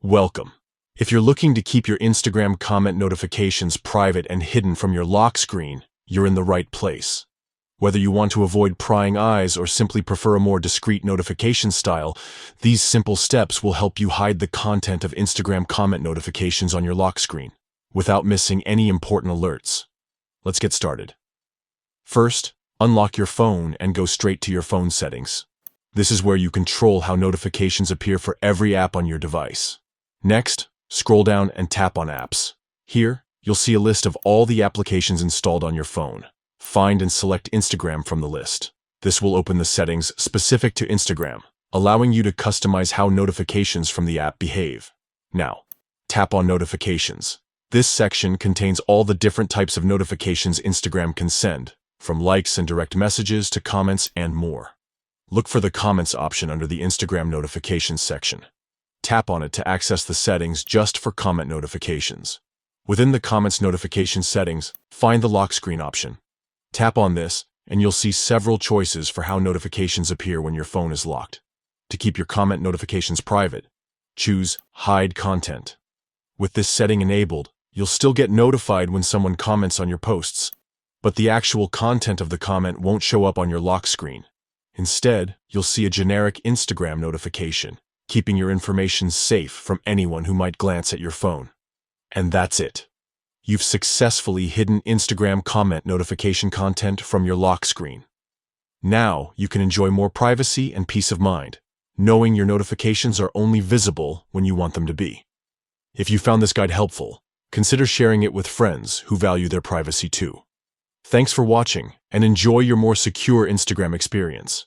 Welcome. If you're looking to keep your Instagram comment notifications private and hidden from your lock screen, you're in the right place. Whether you want to avoid prying eyes or simply prefer a more discreet notification style, these simple steps will help you hide the content of Instagram comment notifications on your lock screen without missing any important alerts. Let's get started. First, unlock your phone and go straight to your phone settings. This is where you control how notifications appear for every app on your device. Next, scroll down and tap on Apps. Here, you'll see a list of all the applications installed on your phone. Find and select Instagram from the list. This will open the settings specific to Instagram, allowing you to customize how notifications from the app behave. Now, tap on Notifications. This section contains all the different types of notifications Instagram can send, from likes and direct messages to comments and more. Look for the Comments option under the Instagram Notifications section. Tap on it to access the settings just for comment notifications. Within the Comments notification settings, find the Lock Screen option. Tap on this, and you'll see several choices for how notifications appear when your phone is locked. To keep your comment notifications private, choose Hide Content. With this setting enabled, you'll still get notified when someone comments on your posts, but the actual content of the comment won't show up on your lock screen. Instead, you'll see a generic Instagram notification, keeping your information safe from anyone who might glance at your phone. And that's it. You've successfully hidden Instagram comment notification content from your lock screen. Now you can enjoy more privacy and peace of mind, knowing your notifications are only visible when you want them to be. If you found this guide helpful, consider sharing it with friends who value their privacy too. Thanks for watching, and enjoy your more secure Instagram experience.